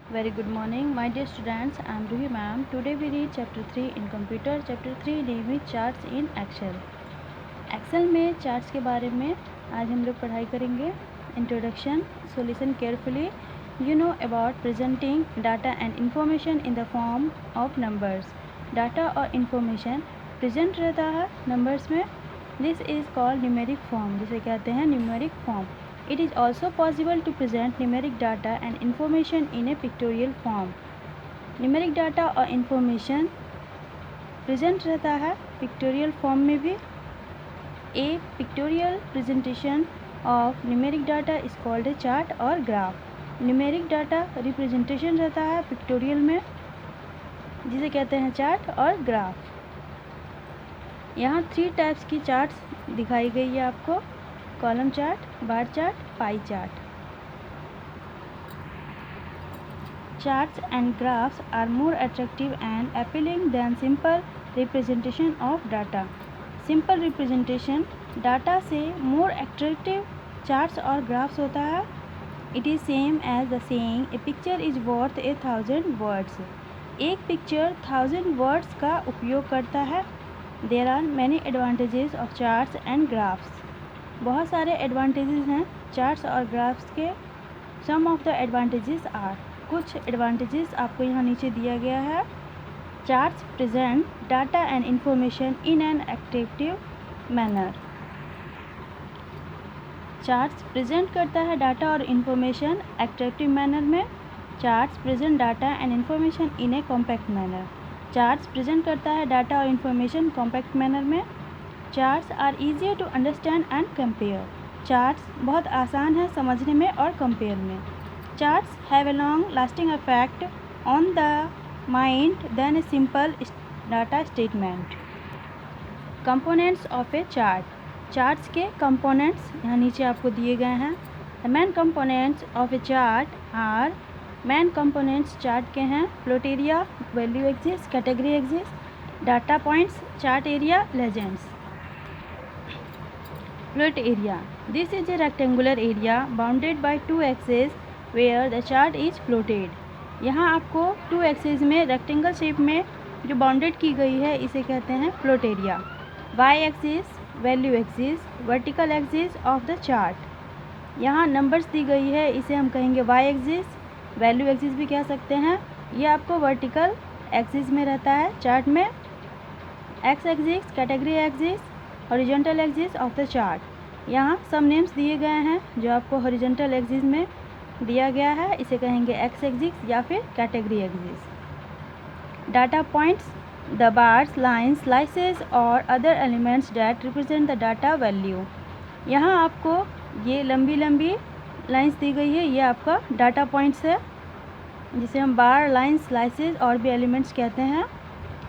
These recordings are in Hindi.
Very good morning, my dear students. I am Ruhi ma'am. Today we read chapter 3 in computer. Chapter 3 name is charts in Excel. Excel में charts के बारे में आज हम लोग पढ़ाई करेंगे. Introduction. So listen carefully. You know about presenting data and information in the form of numbers. Data और information present रहता है numbers में. This is called numeric form, जिसे कहते हैं numeric form. It is also possible to present numeric data and information in a pictorial form. Numeric data और information present रहता है pictorial form में भी. A pictorial presentation of numeric data is called a chart और graph. Numeric data representation रहता है pictorial में, जिसे कहते हैं chart और graph. यहाँ 3 टाइप्स की चार्ट्स दिखाई गई है आपको. Column chart, bar chart, pie chart. Charts and graphs are more attractive and appealing than simple representation of data. Simple representation data से more attractive charts और graphs होता है. It is same as the saying a picture is worth 1,000 words. एक पिक्चर 1,000 words का उपयोग करता है. There are many advantages of charts and graphs. बहुत सारे एडवांटेजेस हैं चार्ट्स और ग्राफ्स के. Some of the advantages are, कुछ एडवांटेजेस आपको यहाँ नीचे दिया गया है. Charts present data and information in an attractive manner. Charts present करता है डाटा और इंफॉर्मेशन अट्रैक्टिव मैनर में. Charts present data and information in a compact manner. Charts present करता है डाटा और इंफॉर्मेशन कॉम्पैक्ट मैनर में. Charts are easier to understand and compare. Charts बहुत आसान है समझने में और कंपेयर में. Charts have a long lasting effect on the mind then a simple data statement. Components of a chart. Charts के कंपोनेंट्स यहाँ नीचे आपको दिए गए हैं. The main components of a chart are, main components chart के हैं plot area, value axis, category axis, data points, chart area, legends. Plot area. This is a rectangular area bounded by 2 axes where the chart is plotted. यहाँ आपको 2 axes में रेक्टेंगल शेप में जो बाउंडेड की गई है इसे कहते हैं plot area. y axis, value axis, vertical axis of the chart. यहाँ नंबर्स दी गई है इसे हम कहेंगे y एक्सिस, वैल्यू एक्सिस भी कह सकते हैं. ये आपको वर्टिकल एक्सिस में रहता है चार्ट में. x axis, category axis, horizontal axis of the chart. यहाँ सब नेम्स दिए गए हैं जो आपको हॉरिजॉन्टल एक्सिस में दिया गया है इसे कहेंगे एक्स एक्सिस या फिर category axis. Data points, the bars, lines, slices और other elements that represent the data value. यहाँ आपको ये लंबी लंबी लाइन्स दी गई है, ये आपका डाटा पॉइंट्स है जिसे हम बार, लाइन्स, स्लाइसेस और भी एलिमेंट्स कहते हैं.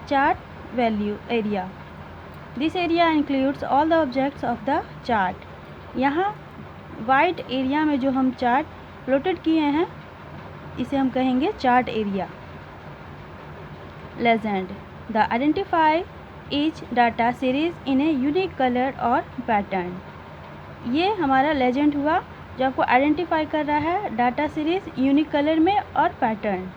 Chart value area. This area includes all the objects of the chart. यहाँ वाइड एरिया में जो हम चार्ट प्लॉटेड किए हैं इसे हम कहेंगे chart area. Legend. The identify each data series in a unique colour और पैटर्न. ये हमारा लेजेंड हुआ जो आपको आइडेंटिफाई कर रहा है डाटा सीरीज यूनिक कलर में और पैटर्न.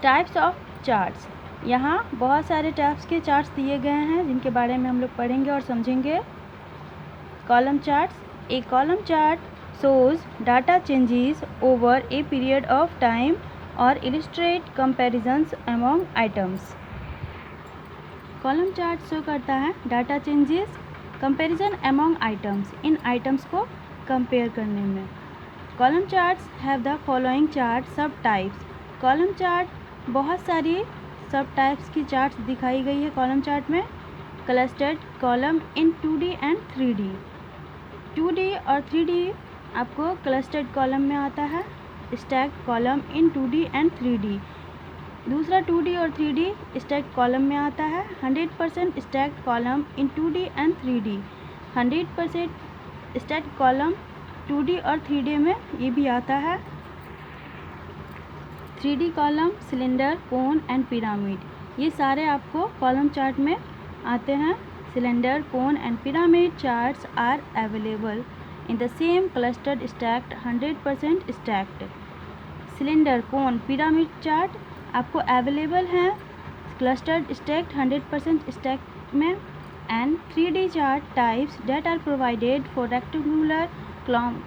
Types of charts. यहाँ बहुत सारे टाइप्स के चार्ट्स दिए गए हैं जिनके बारे में हम लोग पढ़ेंगे और समझेंगे. Column charts. A column chart shows data changes over a period of time or illustrate comparisons among items. Column chart show करता है data changes, comparison among items, इन आइटम्स को कंपेयर करने में. Column charts have the following chart सब टाइप्स. कॉलम चार्ट बहुत सारी सब टाइप्स की चार्ट्स दिखाई गई है कॉलम चार्ट में. Clustered column in 2D and 3D. 2D और 3D आपको क्लस्टर्ड कॉलम में आता है. Stacked column in 2D and 3D. दूसरा 2D और 3D स्टैक्ड कॉलम में आता है. 100% stacked column in 2D and 3D. 100% stacked column 2D और 3D में ये भी आता है. 3D column, cylinder, cone and pyramid, ये सारे आपको कॉलम चार्ट में आते हैं. Cylinder, cone and pyramid charts are available in the same clustered stacked 100% stacked. Cylinder, cone, pyramid chart आपको अवेलेबल हैं क्लस्टर्ड स्टैक्ड 100% स्टैक में। And 3D chart types that are provided for rectangular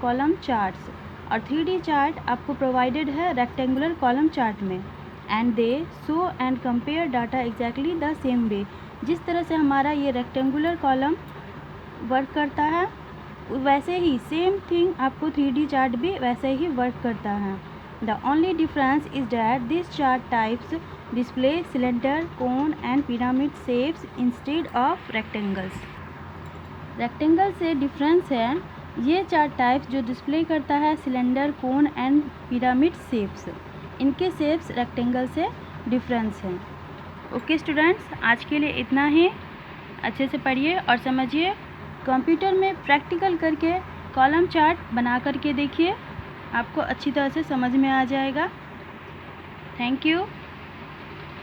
column charts, और 3D चार्ट आपको प्रोवाइडेड है रेक्टेंगुलर कॉलम चार्ट में। And they show and compare data exactly the same way. जिस तरह से हमारा ये रेक्टेंगुलर कॉलम वर्क करता है वैसे ही सेम थिंग आपको 3D चार्ट भी वैसे ही वर्क करता है। The only difference is that this chart types display cylinder, cone and pyramid shapes instead of rectangles. Rectangle से डिफरेंस है ये चार्ट टाइप्स जो डिस्प्ले करता है cylinder, cone and pyramid shapes, इनके शेप्स रेक्टेंगल से डिफरेंस हैं। ओके स्टूडेंट्स, आज के लिए इतना ही। अच्छे से पढ़िए और समझिए। कंप्यूटर में प्रैक्टिकल करके कॉलम चार्ट बना करके देखिए, आपको अच्छी तरह से समझ में आ जाएगा। Thank you.